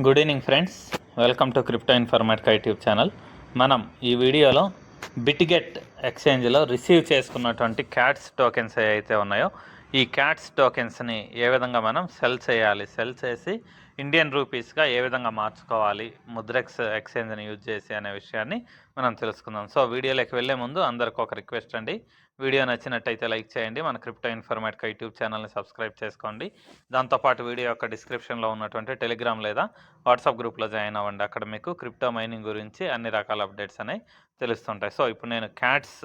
Good evening friends, welcome to crypto informatic YouTube channel. మనం ఈ వీడియోలో బిట్గెట్ ఎక్స్చేంజ్లో రిసీవ్ చేసుకున్నటువంటి క్యాట్స్ టోకెన్స్ ఏవైతే ఉన్నాయో ఈ క్యాట్స్ టోకెన్స్ని ఏ విధంగా మనం సెల్ చేయాలి, సెల్ చేసి ఇండియన్ రూపీస్గా ఏ విధంగా మార్చుకోవాలి ముద్రెక్స్ ఎక్స్చేంజ్ని యూజ్ చేసి అనే విషయాన్ని మనం తెలుసుకుందాం. సో వీడియోలోకి వెళ్ళే ముందు అందరికి ఒక రిక్వెస్ట్ అండి, వీడియో నచ్చినట్టయితే లైక్ చేయండి, మన క్రిప్టో ఇన్ఫర్మేటిక్ యూట్యూబ్ ఛానల్ని సబ్స్క్రైబ్ చేసుకోండి. దాంతోపాటు వీడియో యొక్క డిస్క్రిప్షన్లో ఉన్నటువంటి టెలిగ్రామ్ లేదా వాట్సాప్ గ్రూప్లో జాయిన్ అవ్వండి. అక్కడ మీకు క్రిప్టో మైనింగ్ గురించి అన్ని రకాల అప్డేట్స్ అనేవి తెలుస్తుంటాయి. సో ఇప్పుడు నేను క్యాట్స్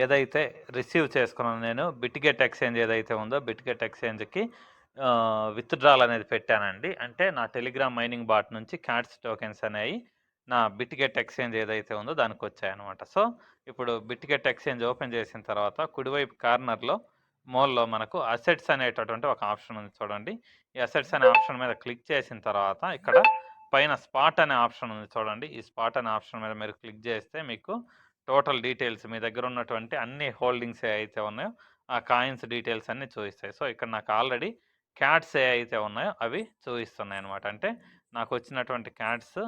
ఏదైతే రిసీవ్ చేసుకున్నాను, నేను బిట్గెట్ ఎక్స్చేంజ్ ఏదైతే ఉందో బిట్గెట్ ఎక్స్చేంజ్కి విత్డ్రాల్ అనేది పెట్టానండి. అంటే నా టెలిగ్రామ్ మైనింగ్ బాట్ నుంచి క్యాట్స్ టోకెన్స్ అనేవి నా బిట్గెట్ ఎక్స్చేంజ్ ఏదైతే ఉందో దానికి వచ్చాయన్నమాట. సో ఇప్పుడు బిట్గెట్ ఎక్స్చేంజ్ ఓపెన్ చేసిన తర్వాత కుడివైపు కార్నర్లో మోల్లో మనకు అసెట్స్ అనేటటువంటి ఒక ఆప్షన్ ఉంది చూడండి. ఈ అసెట్స్ అనే ఆప్షన్ మీద క్లిక్ చేసిన తర్వాత ఇక్కడ పైన స్పాట్ అనే ఆప్షన్ ఉంది చూడండి. ఈ స్పాట్ అనే ఆప్షన్ మీద మీరు క్లిక్ చేస్తే మీకు టోటల్ డీటెయిల్స్, మీ దగ్గర ఉన్నటువంటి అన్ని హోల్డింగ్స్ ఏవైతే ఉన్నాయో ఆ కాయిన్స్ డీటెయిల్స్ అన్నీ చూపిస్తాయి. సో ఇక్కడ నాకు ఆల్రెడీ క్యాట్స్ ఏవైతే ఉన్నాయో అవి చూపిస్తున్నాయి అనమాట. అంటే నాకు వచ్చినటువంటి క్యాట్స్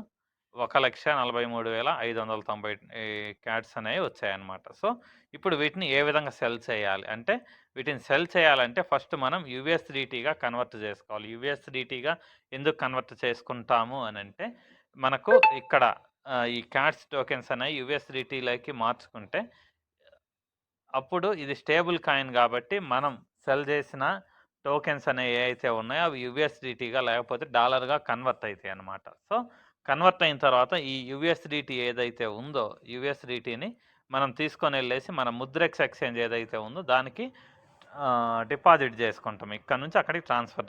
1,43,590 క్యాట్స్ అనేవి వచ్చాయన్నమాట. సో ఇప్పుడు వీటిని ఏ విధంగా సెల్ చేయాలి అంటే, వీటిని సెల్ చేయాలంటే ఫస్ట్ మనం యూఎస్డిటీగా కన్వర్ట్ చేసుకోవాలి. యూఎస్డిటీగా ఎందుకు కన్వర్ట్ చేసుకుంటాము అని అంటే, మనకు ఇక్కడ ఈ క్యాట్స్ టోకెన్స్ అనేవి యూఎస్డిటీలోకి మార్చుకుంటే అప్పుడు ఇది స్టేబుల్ కాయిన్ కాబట్టి మనం సెల్ చేసిన టోకెన్స్ అనేవి ఏవైతే ఉన్నాయో అవి యూఎస్డిటీగా లేకపోతే డాలర్గా కన్వర్ట్ అవుతాయి అన్నమాట. సో కన్వర్ట్ అయిన తర్వాత ఈ యూఎస్డిటీ ఏదైతే ఉందో యూఎస్డిటీని మనం తీసుకొని వెళ్ళేసి మన ముద్రెక్స్ ఎక్స్చేంజ్ ఏదైతే ఉందో దానికి డిపాజిట్ చేసుకుంటాం. ఇక్కడ నుంచి అక్కడికి ట్రాన్స్ఫర్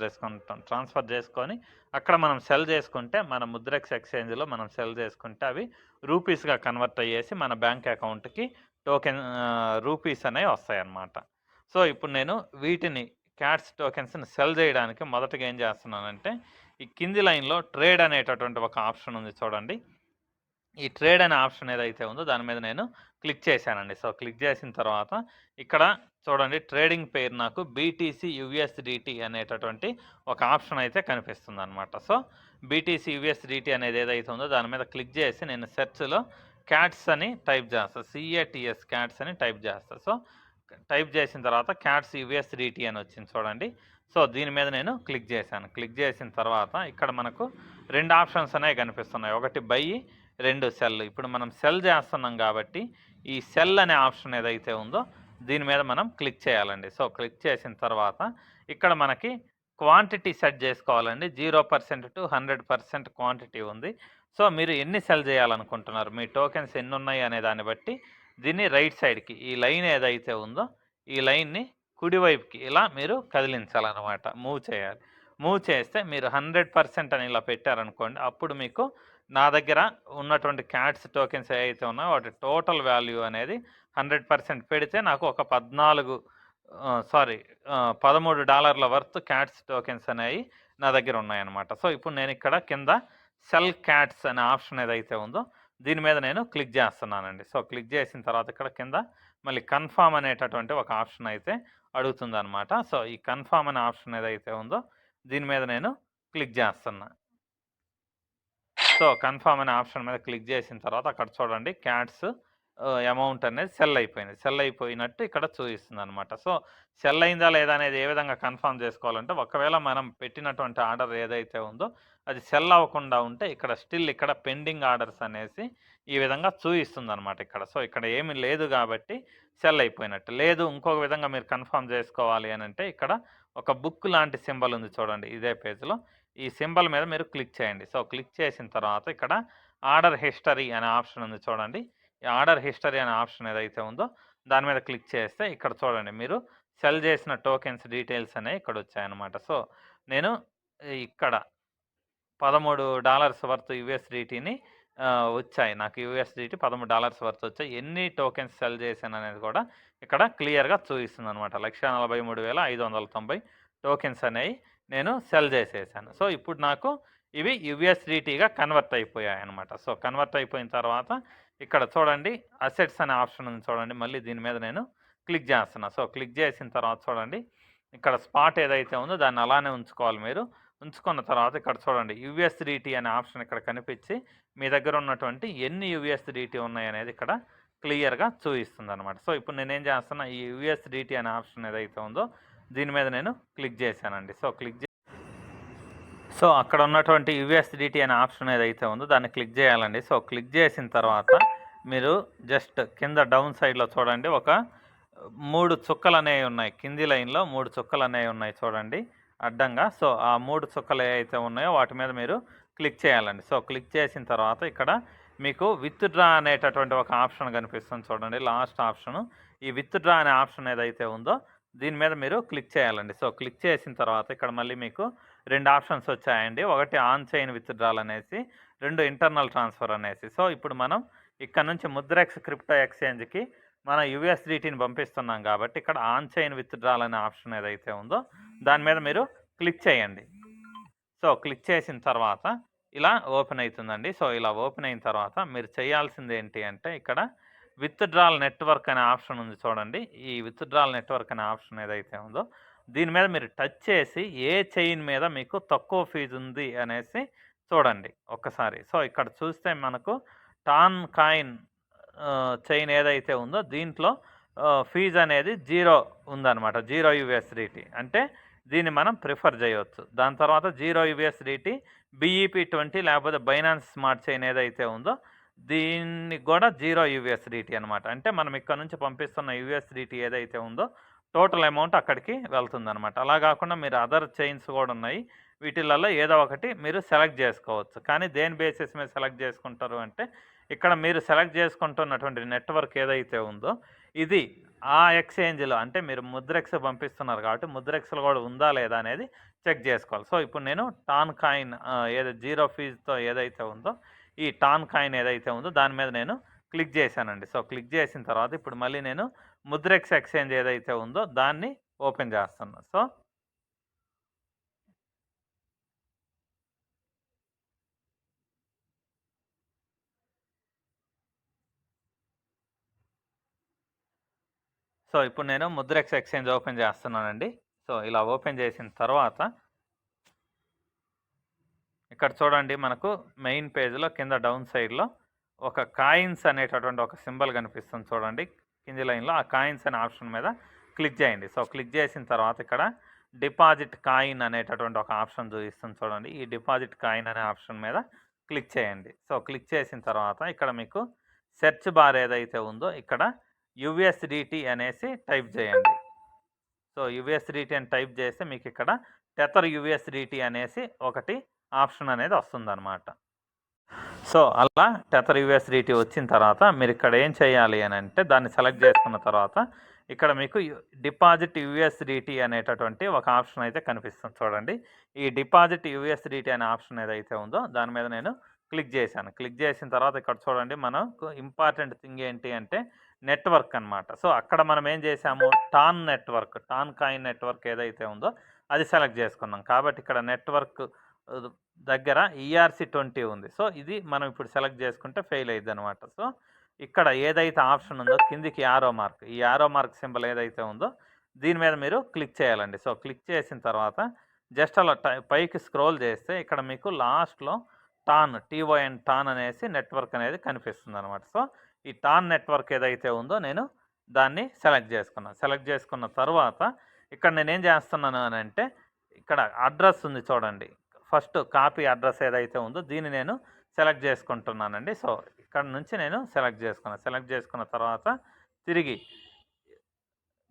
చేసుకొని అక్కడ మనం సెల్ చేసుకుంటే మన ముద్రెక్స్ ఎక్స్చేంజ్లో మనం సెల్ చేసుకుంటే అవి రూపీస్గా కన్వర్ట్ అయ్యేసి మన బ్యాంక్ అకౌంట్కి టోకెన్ రూపీస్ అనేవి వస్తాయన్నమాట. సో ఇప్పుడు నేను వీటిని క్యాట్స్ టోకెన్స్ని సెల్ చేయడానికి మొదటగా ఏం చేస్తున్నానంటే, ఈ కింది లైన్లో ట్రేడ్ అనేటటువంటి ఒక ఆప్షన్ ఉంది చూడండి. ఈ ట్రేడ్ అనే ఆప్షన్ ఏదైతే ఉందో దాని మీద నేను క్లిక్ చేశానండి. సో క్లిక్ చేసిన తర్వాత ఇక్కడ చూడండి ట్రేడింగ్ పేరు నాకు బీటీసీ యూఎస్డిటీ అనేటటువంటి ఒక ఆప్షన్ అయితే కనిపిస్తుంది అనమాట. సో బీటీసీ యూఎస్డిటీ అనేది ఏదైతే ఉందో దాని మీద క్లిక్ చేసి నేను సెర్చ్లో క్యాట్స్ అని టైప్ చేస్తాను. సిఏటిఎస్ క్యాట్స్ అని టైప్ చేస్తాను. సో టైప్ చేసిన తర్వాత క్యాట్స్ యూఎస్డిటీ అని వచ్చింది చూడండి. సో దీని మీద నేను క్లిక్ చేశాను. క్లిక్ చేసిన తర్వాత ఇక్కడ మనకు రెండు ఆప్షన్స్ అనేవి కనిపిస్తున్నాయి. ఒకటి బై, రెండు సెల్. ఇప్పుడు మనం సెల్ చేస్తున్నాం కాబట్టి ఈ సెల్ అనే ఆప్షన్ ఏదైతే ఉందో దీని మీద మనం క్లిక్ చేయాలండి. సో క్లిక్ చేసిన తర్వాత ఇక్కడ మనకి క్వాంటిటీ సెట్ చేసుకోవాలండి. 0% టు 100% క్వాంటిటీ ఉంది. సో మీరు ఎన్ని సెల్ చేయాలనుకుంటున్నారు, మీ టోకెన్స్ ఎన్ని ఉన్నాయి అనే దాన్ని బట్టి దీన్ని రైట్ సైడ్కి ఈ లైన్ ఏదైతే ఉందో ఈ లైన్ని కుడివైపుకి ఇలా మీరు కదిలించాలన్నమాట, మూవ్ చేయాలి. మూవ్ చేస్తే మీరు 100% అని ఇలా పెట్టారనుకోండి, అప్పుడు మీకు నా దగ్గర ఉన్నటువంటి క్యాట్స్ టోకెన్స్ ఏవైతే ఉన్నాయో వాటి టోటల్ వాల్యూ అనేది 100% పెడితే నాకు ఒక $13 వర్త్ క్యాట్స్ టోకెన్స్ అనేవి నా దగ్గర ఉన్నాయన్నమాట. సో ఇప్పుడు నేను ఇక్కడ కింద సెల్ క్యాట్స్ అనే ఆప్షన్ ఏదైతే ఉందో దీని మీద నేను క్లిక్ చేస్తున్నానండి. సో క్లిక్ చేసిన తర్వాత ఇక్కడ కింద మళ్ళీ కన్ఫర్మ్ అనేటటువంటి ఒక ఆప్షన్ అయితే అడుగుతుంది అనమాట. సో ఈ కన్ఫర్మ్ అనే ఆప్షన్ ఏదైతే ఉందో దీని మీద నేను క్లిక్ చేస్తున్నా. సో కన్ఫర్మ్ అనే ఆప్షన్ మీద క్లిక్ చేసిన తర్వాత అక్కడ చూడండి క్యాట్స్ అమౌంట్ అనేది సెల్ అయిపోయింది. సెల్ అయిపోయినట్టు ఇక్కడ చూపిస్తుంది అనమాట. సో సెల్ అయిందా లేదా అనేది ఏ విధంగా కన్ఫర్మ్ చేసుకోవాలంటే, ఒకవేళ మనం పెట్టినటువంటి ఆర్డర్ ఏదైతే ఉందో అది సెల్ అవ్వకుండా ఉంటే ఇక్కడ స్టిల్ ఇక్కడ పెండింగ్ ఆర్డర్స్ అనేసి ఈ విధంగా చూపిస్తుంది అనమాట ఇక్కడ. సో ఇక్కడ ఏమీ లేదు కాబట్టి సెల్ అయిపోయినట్టు. లేదు ఇంకొక విధంగా మీరు కన్ఫర్మ్ చేసుకోవాలి అని అంటే ఇక్కడ ఒక బుక్ లాంటి సింబల్ ఉంది చూడండి ఇదే పేజ్లో. ఈ సింబల్ మీద మీరు క్లిక్ చేయండి. సో క్లిక్ చేసిన తర్వాత ఇక్కడ ఆర్డర్ హిస్టరీ అనే ఆప్షన్ ఉంది చూడండి. ఈ ఆర్డర్ హిస్టరీ అనే ఆప్షన్ ఏదైతే ఉందో దాని మీద క్లిక్ చేస్తే ఇక్కడ చూడండి మీరు సెల్ చేసిన టోకెన్స్ డీటెయిల్స్ అనేవి ఇక్కడ వచ్చాయన్నమాట. సో నేను ఇక్కడ $13 వర్త్ యూఎస్డిటీని వచ్చాయి. నాకు యూఎస్డిటీ $13 వర్త్ వచ్చాయి. ఎన్ని టోకెన్స్ సెల్ చేశాను అనేది కూడా ఇక్కడ క్లియర్గా చూపిస్తుంది అనమాట. 1,43,590 టోకెన్స్ అనేవి నేను సెల్ చేసేసాను. సో ఇప్పుడు నాకు ఇవి యూఎస్డిటీగా కన్వర్ట్ అయిపోయాయి అనమాట. సో కన్వర్ట్ అయిపోయిన తర్వాత ఇక్కడ చూడండి అసెట్స్ అనే ఆప్షన్ ఉంది చూడండి. మళ్ళీ దీని మీద నేను క్లిక్ చేస్తున్నా. సో క్లిక్ చేసిన తర్వాత చూడండి ఇక్కడ స్పాట్ ఏదైతే ఉందో దాన్ని అలానే ఉంచుకోవాలి మీరు. ఉంచుకున్న తర్వాత ఇక్కడ చూడండి యూఎస్డిటీ అనే ఆప్షన్ ఇక్కడ కనిపించి మీ దగ్గర ఉన్నటువంటి ఎన్ని యూఎస్డిటీ ఉన్నాయనేది ఇక్కడ క్లియర్గా చూపిస్తుంది అనమాట. సో ఇప్పుడు నేనేం చేస్తున్నా, ఈ యూఎస్డిటీ అనే ఆప్షన్ ఏదైతే ఉందో దీని మీద నేను క్లిక్ చేశానండి. సో అక్కడ ఉన్నటువంటి యూఎస్డిటీ అనే ఆప్షన్ ఏదైతే ఉందో దాన్ని క్లిక్ చేయాలండి. సో క్లిక్ చేసిన తర్వాత మీరు జస్ట్ కింద డౌన్ సైడ్లో చూడండి ఒక 3 చుక్కలు అనేవి ఉన్నాయి. కింది లైన్లో 3 చుక్కలు అనేవి ఉన్నాయి చూడండి అడ్డంగా. సో ఆ 3 చుక్కలు ఏవైతే ఉన్నాయో వాటి మీద మీరు క్లిక్ చేయాలండి. సో క్లిక్ చేసిన తర్వాత ఇక్కడ మీకు విత్డ్రా అనేటటువంటి ఒక ఆప్షన్ కనిపిస్తుంది చూడండి, లాస్ట్ ఆప్షను. ఈ విత్డ్రా అనే ఆప్షన్ ఏదైతే ఉందో దీని మీద మీరు క్లిక్ చేయాలండి. సో క్లిక్ చేసిన తర్వాత ఇక్కడ మళ్ళీ మీకు 2 ఆప్షన్స్ వచ్చాయండి. ఒకటి ఆన్ చైన్ విత్డ్రాల్ అనేసి, 2 ఇంటర్నల్ ట్రాన్స్ఫర్ అనేసి. సో ఇప్పుడు మనం ఇక్కడ నుంచి ముద్రెక్స్ క్రిప్టో ఎక్స్చేంజ్కి మన యూఎస్డిటీని పంపిస్తున్నాం కాబట్టి ఇక్కడ ఆన్ చైన్ విత్డ్రాల్ అనే ఆప్షన్ ఏదైతే ఉందో దాని మీద మీరు క్లిక్ చేయండి. సో క్లిక్ చేసిన తర్వాత ఇలా ఓపెన్ అవుతుందండి. సో ఇలా ఓపెన్ అయిన తర్వాత మీరు చేయాల్సింది ఏంటి అంటే ఇక్కడ విత్డ్రాల్ నెట్వర్క్ అనే ఆప్షన్ ఉంది చూడండి. ఈ విత్డ్రాల్ నెట్వర్క్ అనే ఆప్షన్ ఏదైతే ఉందో దీని మీద మీరు టచ్ చేసి ఏ చైన్ మీద మీకు తక్కువ ఫీజు ఉంది అనేసి చూడండి ఒక్కసారి. సో ఇక్కడ చూస్తే మనకు టాన్ కాయిన్ చైన్ ఏదైతే ఉందో దీంట్లో ఫీజు అనేది 0 ఉందన్నమాట, 0 యూఎస్డిటీ. అంటే దీన్ని మనం ప్రిఫర్ చేయవచ్చు. దాని తర్వాత 0 యూఎస్డిటీ BEP20 లేకపోతే బైనాన్స్ స్మార్ట్ చైన్ ఏదైతే ఉందో దీనికి కూడా 0 యూఎస్డిటీ అనమాట. అంటే మనం ఇక్కడ నుంచి పంపిస్తున్న యూఎస్డిటీ ఏదైతే ఉందో టోటల్ అమౌంట్ అక్కడికి వెళ్తుందనమాట. అలా కాకుండా మీరు అదర్ చైన్స్ కూడా ఉన్నాయి, వీటిలలో ఏదో ఒకటి మీరు సెలెక్ట్ చేసుకోవచ్చు. కానీ దేని బేసిస్ మీద సెలెక్ట్ చేసుకుంటారు అంటే ఇక్కడ మీరు సెలెక్ట్ చేసుకుంటున్నటువంటి నెట్వర్క్ ఏదైతే ఉందో ఇది ఆ ఎక్స్చేంజ్లో, అంటే మీరు ముద్రెక్స్ పంపిస్తున్నారు కాబట్టి ముద్రెక్స్లో కూడా ఉందా లేదా అనేది చెక్ చేసుకోవాలి. సో ఇప్పుడు నేను టాన్ కాయిన్ ఏదో 0 ఫీజుతో ఏదైతే ఉందో ఈ టాన్ కాయిన్ ఏదైతే ఉందో దాని మీద నేను క్లిక్ చేశానండి. సో క్లిక్ చేసిన తర్వాత ఇప్పుడు మళ్ళీ నేను ముద్రెక్స్ ఎక్స్చేంజ్ ఏదైతే ఉందో దాన్ని ఓపెన్ చేస్తున్నాను. సో ఇప్పుడు నేను ముద్రెక్స్ ఎక్స్చేంజ్ ఓపెన్ చేస్తున్నానండి. సో ఇలా ఓపెన్ చేసిన తర్వాత ఇక్కడ చూడండి మనకు మెయిన్ పేజ్లో కింద డౌన్ సైడ్లో ఒక కాయిన్స్ అనేటటువంటి ఒక సింబల్ కనిపిస్తుంది చూడండి కింది లైన్లో. ఆ కాయిన్స్ అనే ఆప్షన్ మీద క్లిక్ చేయండి. సో క్లిక్ చేసిన తర్వాత ఇక్కడ డిపాజిట్ కాయిన్ అనేటటువంటి ఒక ఆప్షన్ చూపిస్తుంది చూడండి. ఈ డిపాజిట్ కాయిన్ అనే ఆప్షన్ మీద క్లిక్ చేయండి. సో క్లిక్ చేసిన తర్వాత ఇక్కడ మీకు సెర్చ్ బార్ ఏదైతే ఉందో ఇక్కడ యూఎస్డిటీ అనేసి టైప్ చేయండి. సో యూఎస్డిటీ అని టైప్ చేస్తే మీకు ఇక్కడ టెథర్ యూఎస్డిటీ అనేసి ఒకటి ఆప్షన్ అనేది వస్తుందన్నమాట. సో అలా టెథర్ యూఎస్డిటీ వచ్చిన తర్వాత మీరు ఇక్కడ ఏం చేయాలి అని అంటే దాన్ని సెలెక్ట్ చేసుకున్న తర్వాత ఇక్కడ మీకు డిపాజిట్ యూఎస్డిటీ అనేటటువంటి ఒక ఆప్షన్ అయితే కనిపిస్తుంది చూడండి. ఈ డిపాజిట్ యూఎస్డిటీ అనే ఆప్షన్ ఏదైతే ఉందో దాని మీద నేను క్లిక్ చేశాను. క్లిక్ చేసిన తర్వాత ఇక్కడ చూడండి మనకు ఇంపార్టెంట్ థింగ్ ఏంటి అంటే నెట్వర్క్ అనమాట. సో అక్కడ మనం ఏం చేసాము, టాన్ కాయిన్ నెట్వర్క్ ఏదైతే ఉందో అది సెలెక్ట్ చేసుకున్నాం కాబట్టి ఇక్కడ నెట్వర్క్ దగ్గర ERC20 ఉంది. సో ఇది మనం ఇప్పుడు సెలెక్ట్ చేసుకుంటే ఫెయిల్ అయ్యిద్ది అనమాట. సో ఇక్కడ ఏదైతే ఆప్షన్ ఉందో కిందికి ఈ యారో మార్క్ సింబల్ ఏదైతే ఉందో దీని మీద మీరు క్లిక్ చేయాలండి. సో క్లిక్ చేసిన తర్వాత జస్ట్ అలా పైకి స్క్రోల్ చేస్తే ఇక్కడ మీకు లాస్ట్లో TON అనేసి నెట్వర్క్ అనేది కనిపిస్తుంది అనమాట. సో ఈ టాన్ నెట్వర్క్ ఏదైతే ఉందో నేను దాన్ని సెలెక్ట్ చేసుకున్న తర్వాత ఇక్కడ నేనేం చేస్తున్నాను అని అంటే ఇక్కడ అడ్రస్ ఉంది చూడండి, ఫస్ట్ కాపీ అడ్రస్ ఏదైతే ఉందో దీన్ని నేను సెలెక్ట్ చేసుకుంటున్నానండి. సో ఇక్కడ నుంచి నేను సెలెక్ట్ చేసుకున్న తర్వాత తిరిగి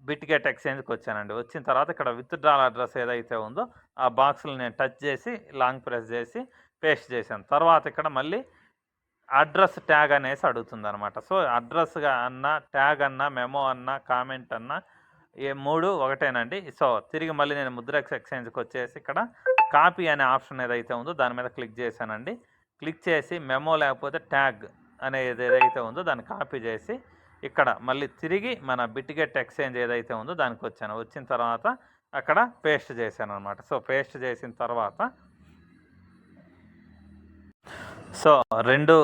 బిట్గెట్ ఎక్స్చేంజ్కి వచ్చానండి. వచ్చిన తర్వాత ఇక్కడ విత్డ్రాల్ అడ్రస్ ఏదైతే ఉందో ఆ బాక్స్లో నేను టచ్ చేసి లాంగ్ ప్రెస్ చేసి పేస్ట్ చేశాను. తర్వాత ఇక్కడ మళ్ళీ అడ్రస్ ట్యాగ్ అనేసి అడుగుతుంది అనమాట. సో అడ్రస్గా అన్నా ట్యాగ్ అన్నా మెమో అన్నా కామెంట్ అన్నా ఏ 3 ఒకటేనండి. సో తిరిగి మళ్ళీ నేను ముద్రెక్స్ ఎక్స్చేంజ్కి వచ్చేసి ఇక్కడ కాపీ అనే ఆప్షన్ ఏదైతే ఉందో దాని మీద క్లిక్ చేశానండి. క్లిక్ చేసి మెమో లేకపోతే ట్యాగ్ అనేది ఏదైతే ఉందో దాన్ని కాపీ చేసి ఇక్కడ మళ్ళీ తిరిగి మన బిట్గెట్ ఎక్స్చేంజ్ ఏదైతే ఉందో దానికి వచ్చాను. వచ్చిన తర్వాత అక్కడ పేస్ట్ చేశాను అనమాట. సో పేస్ట్ చేసిన తర్వాత సో 2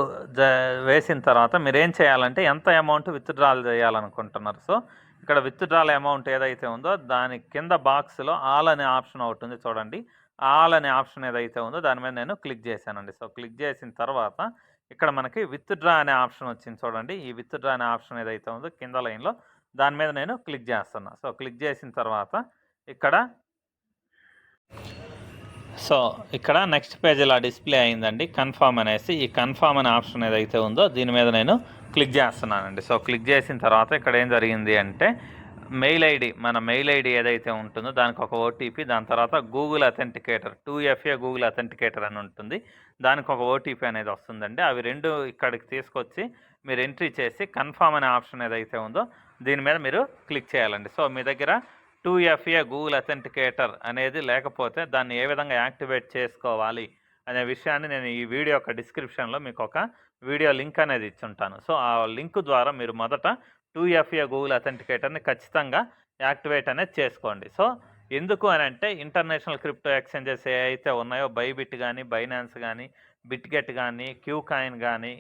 వేసిన తర్వాత మీరు ఏం చేయాలంటే ఎంత అమౌంట్ విత్డ్రాల్ చేయాలనుకుంటున్నారు. సో ఇక్కడ విత్డ్రాల్ అమౌంట్ ఏదైతే ఉందో దాని కింద బాక్స్లో ఆల్ అనే ఆప్షన్ ఒకటి ఉంది చూడండి. ఆల్ అనే ఆప్షన్ ఏదైతే ఉందో దాని మీద నేను క్లిక్ చేశానండి. సో, క్లిక్ చేసిన తర్వాత ఇక్కడ మనకి విత్‌డ్రా అనే ఆప్షన్ వచ్చింది చూడండి. ఈ విత్‌డ్రా అనే ఆప్షన్ ఏదైతే ఉందో కింద లైన్‌లో దాని మీద నేను క్లిక్ చేస్తున్నా. సో, క్లిక్ చేసిన తర్వాత ఇక్కడ నెక్స్ట్ పేజ్ ఇలా డిస్‌ప్లే అయిందండి. కన్ఫర్మ్ అనేసి. ఈ కన్ఫర్మ్ అనే ఆప్షన్ ఏదైతే ఉందో దీని మీద నేను క్లిక్ చేస్తున్నానండి. సో, క్లిక్ చేసిన తర్వాత ఇక్కడ ఏం జరిగింది అంటే మన మెయిల్ ఐడి ఏదైతే ఉంటుందో దానికి ఒక ఓటీపీ, దాని తర్వాత Google authenticator 2FA Google authenticator అని ఉంటుంది. దానికి ఒక ఓటీపీ అనేది వస్తుందండి. అవి 2 ఇక్కడికి తీసుకొచ్చి మీరు ఎంట్రీ చేసి కన్ఫర్మ్ అనే ఆప్షన్ ఏదైతే ఉందో దీని మీద మీరు క్లిక్ చేయాలండి. సో, మీ దగ్గర 2FA గూగుల్ అథెంటికేటర్ అనేది లేకపోతే దాన్ని ఏ విధంగా యాక్టివేట్ చేసుకోవాలి అనే విషయాన్ని నేను ఈ వీడియో యొక్క డిస్క్రిప్షన్లో మీకు ఒక వీడియో లింక్ అనేది ఇచ్చుంటాను. సో, ఆ లింక్ ద్వారా మీరు మొదట 2FA గూగుల్ అథెంటికేటర్ని ఖచ్చితంగా యాక్టివేట్ అనేది చేసుకోండి. సో, ఎందుకు అని అంటే ఇంటర్నేషనల్ క్రిప్టో ఎక్స్చేంజెస్ ఏవైతే ఉన్నాయో బైబిట్ కానీ, బైనాన్స్ కానీ, బిట్గెట్ కానీ, క్యూకాయిన్ కానీ,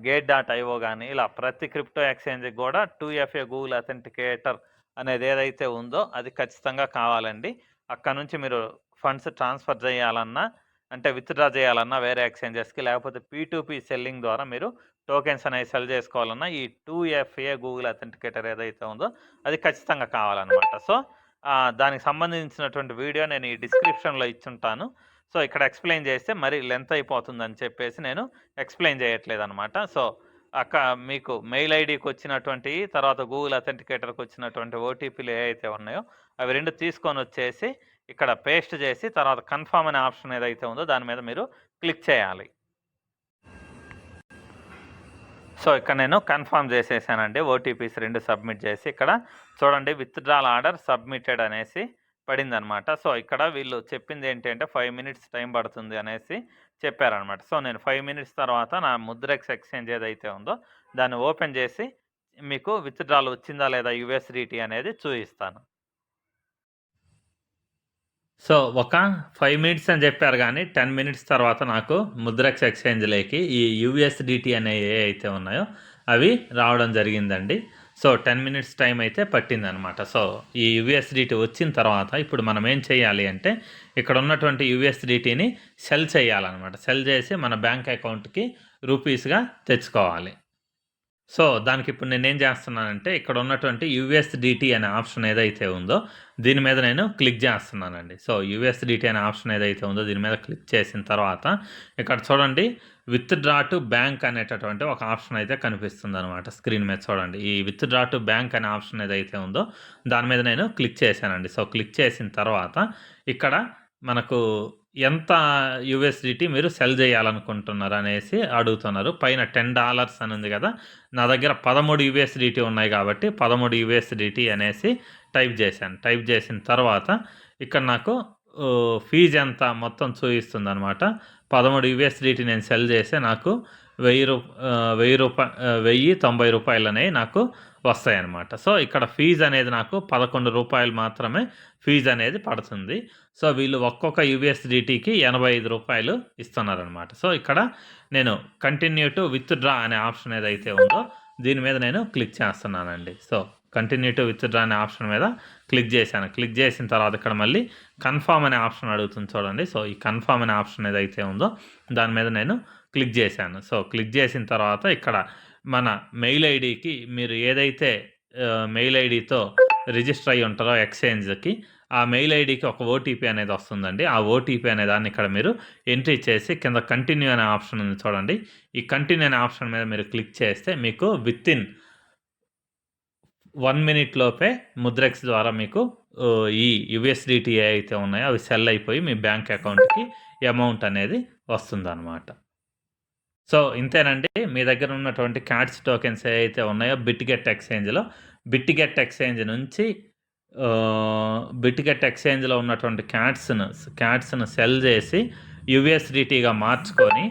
గేట్.io కానీ ఇలా ప్రతి క్రిప్టో ఎక్స్చేంజ్కి కూడా 2FA గూగుల్ అథెంటికేటర్ అనేది ఏదైతే ఉందో అది ఖచ్చితంగా కావాలండి. అక్కడ నుంచి మీరు ఫండ్స్ ట్రాన్స్ఫర్ చేయాలన్నా, అంటే విత్‌డ్రా చేయాలన్నా వేరే ఎక్స్చేంజెస్కి, లేకపోతే P2P సెల్లింగ్ ద్వారా మీరు టోకెన్స్ అనేవి సెల్ చేసుకోవాలన్నా ఈ 2FA గూగుల్ అథెంటికేటర్ ఏదైతే ఉందో అది ఖచ్చితంగా కావాలన్నమాట. సో, దానికి సంబంధించినటువంటి వీడియో నేను ఈ డిస్క్రిప్షన్లో ఇచ్చుంటాను. సో, ఇక్కడ ఎక్స్‌ప్లెయిన్ చేస్తే మరి లెంత్ అయిపోతుందని చెప్పేసి నేను ఎక్స్‌ప్లెయిన్ చేయట్లేదన్నమాట. సో, మీకు మెయిల్ ఐడీకి వచ్చినటువంటి, తర్వాత గూగుల్ అథెంటికేటర్కి వచ్చినటువంటి ఓటీపీలు ఏవైతే ఉన్నాయో అవి 2 తీసుకొని వచ్చేసి ఇక్కడ పేస్ట్ చేసి తర్వాత కన్ఫర్మ్ అనే ఆప్షన్ ఏదైతే ఉందో దాని మీద మీరు క్లిక్ చేయాలి. సో, ఇక్కడ నేను కన్ఫర్మ్ చేసేసానండి. ఓటీపీస్ 2 సబ్మిట్ చేసి ఇక్కడ చూడండి విత్‌డ్రాల్ ఆర్డర్ సబ్మిటెడ్ అనేసి పడిందనమాట. సో, ఇక్కడ వీళ్ళు చెప్పింది ఏంటంటే 5 మినిట్స్ టైం పడుతుంది అనేసి చెప్పారనమాట. సో, నేను 5 మినిట్స్ తర్వాత నా ముద్రెక్స్ ఎక్స్చేంజ్ ఏదైతే ఉందో దాన్ని ఓపెన్ చేసి మీకు విత్‌డ్రాల్ వచ్చిందా లేదా USDT అనేది చూపిస్తాను. సో, ఒక 5 మినిట్స్ అని చెప్పారు కానీ 10 మినిట్స్ తర్వాత నాకు ముద్రెక్స్ ఎక్స్చేంజ్‌లోకి ఈ USDT అనేవి ఏవైతే ఉన్నాయో అవి రావడం జరిగిందండి. సో, 10 మినిట్స్ టైం అయితే పట్టిందనమాట. సో, ఈ USDT వచ్చిన తర్వాత ఇప్పుడు మనం ఏం చేయాలి అంటే ఇక్కడ ఉన్నటువంటి USDTని సెల్ చేయాలన్నమాట. సెల్ చేసి మన బ్యాంక్ అకౌంట్‌కి రూపీస్‌గా తెచ్చుకోవాలి. సో, దానికి ఇప్పుడు నేనేం చేస్తున్నానంటే ఇక్కడ ఉన్నటువంటి USDT అనే ఆప్షన్ ఏదైతే ఉందో దీని మీద నేను క్లిక్ చేస్తున్నానండి. సో, USDT అనే ఆప్షన్ ఏదైతే ఉందో దీని మీద క్లిక్ చేసిన తర్వాత ఇక్కడ చూడండి విత్‌డ్రా టు బ్యాంక్ అనేటటువంటి ఒక ఆప్షన్ అయితే కనిపిస్తుందనమాట స్క్రీన్ మీద చూడండి. ఈ విత్‌డ్రా టు బ్యాంక్ అనే ఆప్షన్ ఏదైతే ఉందో దాని మీద నేను క్లిక్ చేశానండి. సో, క్లిక్ చేసిన తర్వాత ఇక్కడ మనకు ఎంత USDT మీరు సెల్ చేయాలనుకుంటున్నారు అనేసి అడుగుతున్నారు. పైన $10 అని ఉంది కదా! నా దగ్గర 13 USDT ఉన్నాయి కాబట్టి 13 USDT అనేసి టైప్ చేశాను. టైప్ చేసిన తర్వాత ఇక్కడ నాకు ఫీజ్ ఎంత మొత్తం చూపిస్తుందనమాట. 13 USDT నేను సెల్ చేస్తే నాకు $1090 అనేవి నాకు వస్తాయన్నమాట. సో, ఇక్కడ ఫీజ్ అనేది నాకు $11 మాత్రమే ఫీజ్ అనేది పడుతుంది. సో, వీళ్ళు ఒక్కొక్క USDTకి $85 ఇస్తున్నారనమాట. సో, ఇక్కడ నేను కంటిన్యూ టు విత్‌డ్రా అనే ఆప్షన్ ఏదైతే ఉందో దీని మీద నేను క్లిక్ చేస్తున్నానండి. సో, కంటిన్యూ టు విత్‌డ్రా అనే ఆప్షన్ మీద క్లిక్ చేశాను. క్లిక్ చేసిన తర్వాత ఇక్కడ మళ్ళీ కన్ఫర్మ్ అనే ఆప్షన్ అడుగుతుంది చూడండి. సో, ఈ కన్ఫర్మ్ అనే ఆప్షన్ ఏదైతే ఉందో దాని మీద నేను క్లిక్ చేశాను. సో, క్లిక్ చేసిన తర్వాత ఇక్కడ మన మెయిల్ ఐడీకి మీరు ఏదైతే మెయిల్ ఐడీతో రిజిస్టర్ అయ్యి ఉంటారో ఎక్స్చేంజ్‌కి ఆ మెయిల్ ఐడీకి ఒక ఓటీపీ అనేది వస్తుందండి. ఆ ఓటీపీ అనే దాన్ని ఇక్కడ మీరు ఎంట్రీ చేసి కింద కంటిన్యూ అనే ఆప్షన్ ఉంది చూడండి. ఈ కంటిన్యూ అనే ఆప్షన్ మీద మీరు క్లిక్ చేస్తే మీకు వితిన్ 1 మినిట్ లోపే ముద్రెక్స్ ద్వారా మీకు ఈ USDT ఏవైతే ఉన్నాయో అవి సెల్ అయిపోయి మీ బ్యాంక్ అకౌంట్‌కి అమౌంట్ అనేది వస్తుందన్నమాట. సో, ఇంతేనండి. మీ దగ్గర ఉన్నటువంటి క్యాట్స్ టోకెన్స్ ఏవైతే ఉన్నాయో బిట్‌గెట్ ఎక్స్చేంజ్ నుంచి బిట్‌గెట్ ఎక్స్చేంజ్‌లో ఉన్నటువంటి క్యాట్స్‌ను సెల్ చేసి USDTగా మార్చుకొని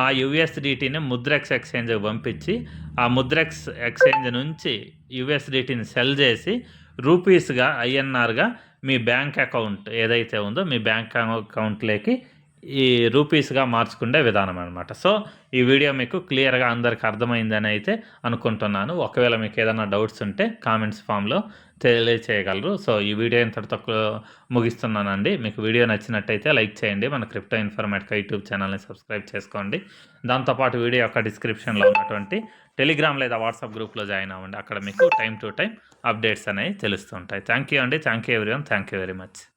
ఆ USDTని ముద్రెక్స్ ఎక్స్చేంజ్‌కి పంపించి ఆ ముద్రెక్స్ ఎక్స్చేంజ్ నుంచి USDTని సెల్ చేసి రూపీస్‌గా INRగా మీ బ్యాంక్ అకౌంట్ ఏదైతే ఉందో మీ బ్యాంక్ అకౌంట్‌లోకి ఈ రూపీస్‌గా మార్చుకునే విధానం అనమాట. సో, ఈ వీడియో మీకు క్లియర్‌గా అందరికి అర్థమైందని అయితే అనుకుంటున్నాను. ఒకవేళ మీకు ఏదైనా డౌట్స్ ఉంటే కామెంట్స్ ఫామ్‌లో తెలియచేయగలరు. సో, ఈ వీడియో ఇంతటితో ముగిస్తున్నానండి. మీకు వీడియో నచ్చినట్టయితే లైక్ చేయండి. మన క్రిప్టో ఇన్ఫర్మేటికా యూట్యూబ్ ఛానల్‌ని సబ్స్క్రైబ్ చేసుకోండి. దాంతో పాటు వీడియో యొక్క డిస్క్రిప్షన్‌లో ఉన్నటువంటి టెలిగ్రామ్ లేదా వాట్సాప్ గ్రూప్‌లో జాయిన్ అవ్వండి. అక్కడ మీకు టైమ్ టు టైమ్ అప్డేట్స్ అనేవి తెలుస్తుంటాయి. థ్యాంక్ యూ అండి. Thank you everyone. Thank you very much.